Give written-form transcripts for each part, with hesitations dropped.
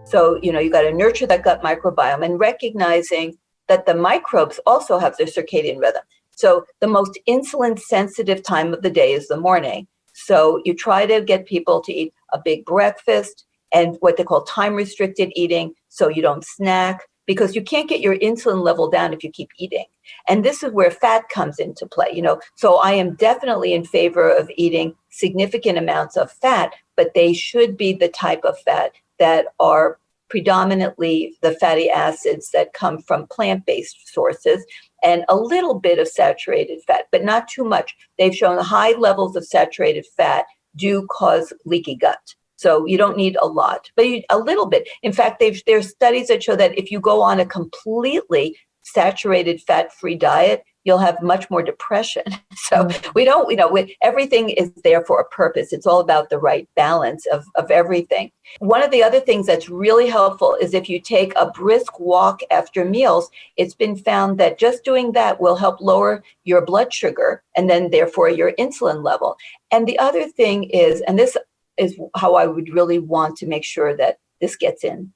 So, you got to nurture that gut microbiome and recognizing that the microbes also have their circadian rhythm. So the most insulin sensitive time of the day is the morning. So you try to get people to eat a big breakfast and what they call time restricted eating, so you don't snack, because you can't get your insulin level down if you keep eating. And this is where fat comes into play, So I am definitely in favor of eating significant amounts of fat, but they should be the type of fat that are predominantly the fatty acids that come from plant-based sources, and a little bit of saturated fat, but not too much. They've shown high levels of saturated fat do cause leaky gut. So you don't need a lot, but a little bit. In fact, there's studies that show that if you go on a completely saturated fat-free diet, you'll have much more depression. So we don't, everything is there for a purpose. It's all about the right balance of everything. One of the other things that's really helpful is if you take a brisk walk after meals. It's been found that just doing that will help lower your blood sugar and then therefore your insulin level. And the other thing is, and this is how I would really want to make sure that this gets in,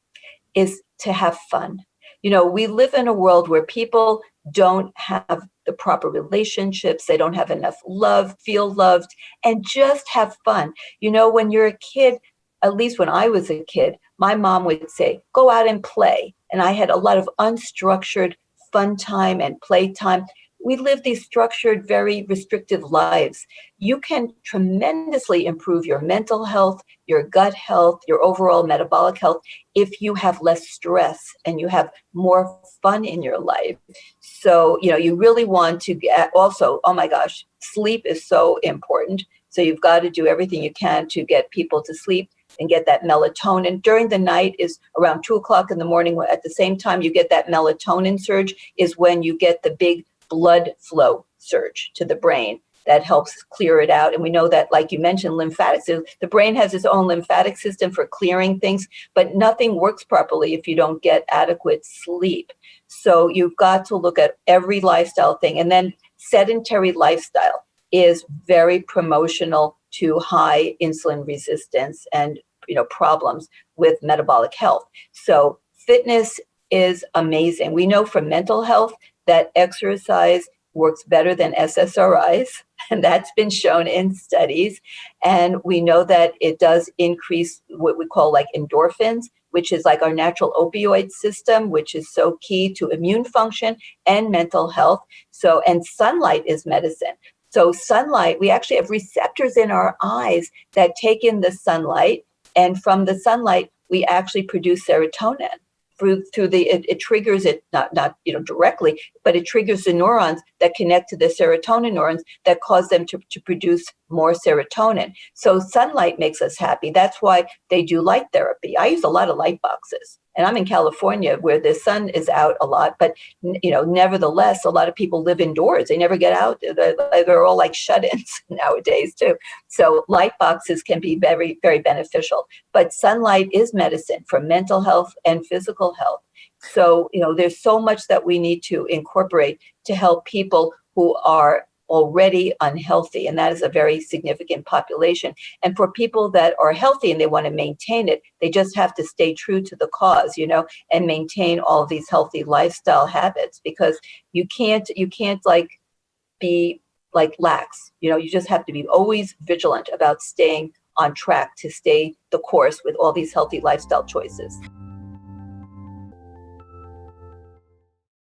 is to have fun. We live in a world where people don't have the proper relationships. They don't have enough love, feel loved, and just have fun. When you're a kid, at least when I was a kid, my mom would say, go out and play. And I had a lot of unstructured fun time and play time. We live these structured, very restrictive lives. You can tremendously improve your mental health, your gut health, your overall metabolic health if you have less stress and you have more fun in your life. So, you really want to get also, oh my gosh, sleep is so important. So you've got to do everything you can to get people to sleep and get that melatonin. During the night is around 2:00 in the morning. At the same time you get that melatonin surge is when you get the big blood flow surge to the brain that helps clear it out. And we know that, like you mentioned, lymphatic, so the brain has its own lymphatic system for clearing things, but nothing works properly if you don't get adequate sleep. So you've got to look at every lifestyle thing. And then sedentary lifestyle is very promotional to high insulin resistance and problems with metabolic health. So fitness is amazing. We know from mental health that exercise works better than SSRIs, and that's been shown in studies. And we know that it does increase what we call like endorphins, which is like our natural opioid system, which is so key to immune function and mental health. So, and sunlight is medicine. So sunlight, we actually have receptors in our eyes that take in the sunlight, and from the sunlight, we actually produce serotonin. It triggers it, not directly, but it triggers the neurons that connect to the serotonin neurons that cause them to produce more serotonin. So sunlight makes us happy. That's why they do light therapy. I use a lot of light boxes, and I'm in California where the sun is out a lot, but nevertheless, a lot of people live indoors. They never get out. They're all like shut-ins nowadays too. So light boxes can be very, very beneficial. But sunlight is medicine for mental health and physical health. So, there's so much that we need to incorporate to help people who are already unhealthy, and that is a very significant population. And for people that are healthy and they want to maintain it, they just have to stay true to the cause, and maintain all of these healthy lifestyle habits, because you can't like be like lax. You just have to be always vigilant about staying on track to stay the course with all these healthy lifestyle choices.